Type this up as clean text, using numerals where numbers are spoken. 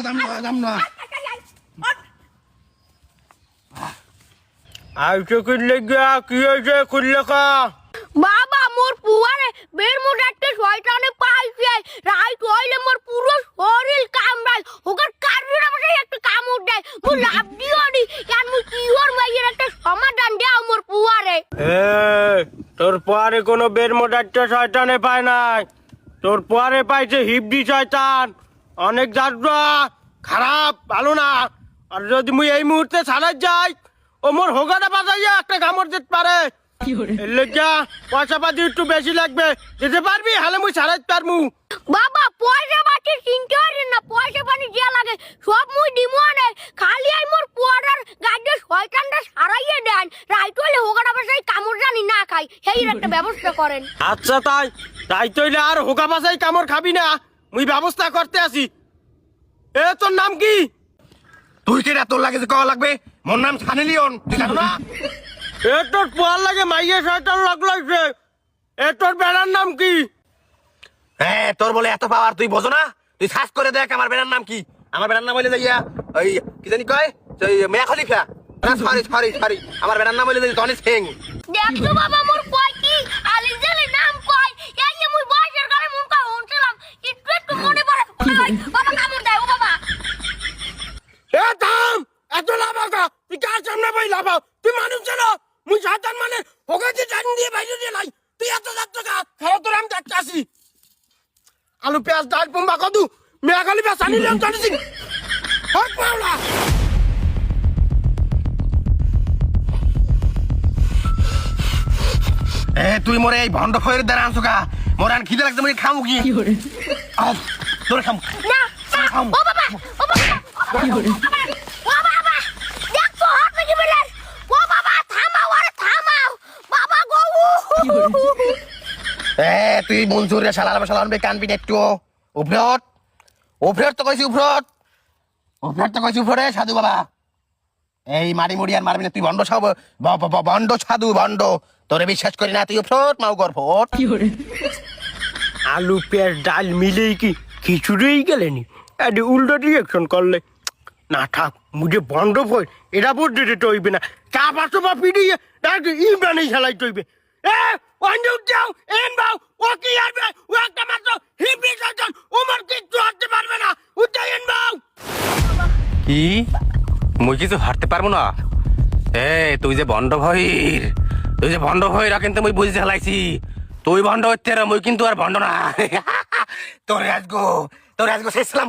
যাম না আইসে খুললে গিয়া কি হয়েছে খুললে কা বাবা মোর পুয়ারে বের মোর একটা শয়তানে পাইছে রাইট হইলে মোর পুরো শরীর কামড়ায় ওকে কারুর আমাকে একটা কামড় দেয় মু লাভ দিও নি কেন মু কি ওর মাইয়ের একটা সমাধান দাও মোর পুয়ারে তোর পরে কোনো বের মোটারটা শয়তানে পায় নাই তোর পরে পাইছে হিবডি শয়তান অনেক যাত্রা খারাপ ভালো না আর যদি মুই এই মুহূর্তে ছাড়াই যাই ও মোর হোগাটা বাজাইয়া একটা কামড় দিতে পারে পয়সা পাতি একটু বেশি লাগবে যেতে পারবি হলে মুই ছাড়াইতে পারমু বাবা পয়সা পাতি চিন্তা করেন না পয়সা পানি যে লাগে সব মুই দিমু আনে খালি আই মোর পুয়ারার গাড়ি শয়তানটা সারাইয়ে দেন রাইট হইলে হোগাটা বাসাই কামড় জানি না খাই সেই একটা ব্যবস্থা করেন আচ্ছা তাই তইলে আর হোগা বাসাই কামড় খাবি না মুই ব্যবস্থা করতে আসি এ তোর নাম কি তুই কেডা তোর লাগে যে কওয়া লাগবে মোর নাম সানি লিওন তুই জানো না এ তোর পোয়ার লাগে মাইয়ে শয়তান লাগলাইছে এ তোর বেড়ার নাম কি হ্যাঁ তোর বলে এত পাওয়ার তুই বোঝো না তুই সার্চ করে দেখ আমার বেড়ার নাম কি আমার বেড়ার নাম হইলে যাইয়া ওই কি জানি কয় ওই মেয়া খলিফা না সরি আমার বেড়ার নাম হইলে যাই টনি সিং দেখছো বাবা মোর কয় কি আলিজেলে নাম কয় এই যে মুই বয়সের কারণে মন কয় হনছিলাম একটু মনে পড়ে বাবা কামড় দেয় ও বাবা এ থাম এত লাভাকা তুই কার সামনে বই লাভাও তুই মানুষ জানো মুই শয়তান মানে হোগাতে জান দিয়ে বাইরে দিয়ে লাই তুই এত যাত্রা কা খাও তোর আমি দেখতে আসি আলু পেঁয়াজ ডাল পুম্বা কদু Mia Khalifa Sunny Leone Tony Singh hot পাওলা তুই মোরে এই ভন্ড ফয়ের দ্বারা আনছো কা মোর আন খিদে লাগছে মুই খামু কি তোর খামু না ও বাবা ও বাবা দেখো হাত লাগি বেলা ও বাবা থামাও আরে থামাও বাবা গো তুই মনসুরে শালান বে কানবি একটু উফরত তো কইছি উফরত তো কইছি উফরে সাধু বাবা এই মারি মুড়ি আর মারবি না তুই ভন্ড সব ভন্ড সাধু ভন্ড তোরে বিশ্বাস করি না তুই উফরত মাউ গর্ভত আলু পেঁয়াজ ডাল মিলেই কি খিচুড়িই গেলেনি এটি উল্টো রিয়েকশন করলে না থাক মুঝে বন্ধ ভয় এটা বুঝতে দিতে হইবে না চা পাঁচশো বা পিড়িয়ে তাকে ইমরানে খেলাই তৈবে এ অঞ্জুক যাও এন বাউ ও কি আসবে ও একটা মাত্র হিপি শয়তান ওমর কিচ্ছু হারতে পারবে না উঠাই এন বাউ কি মুই কিছু হারতে পারবো না তুই যে ভন্ড ভয়ের কিন্তু মুই বুঝতে হেলাইছি তুই ভন্ড হচ্ছে মুই কিন্তু আর ভন্ড না তোরে আজগো শেষলাম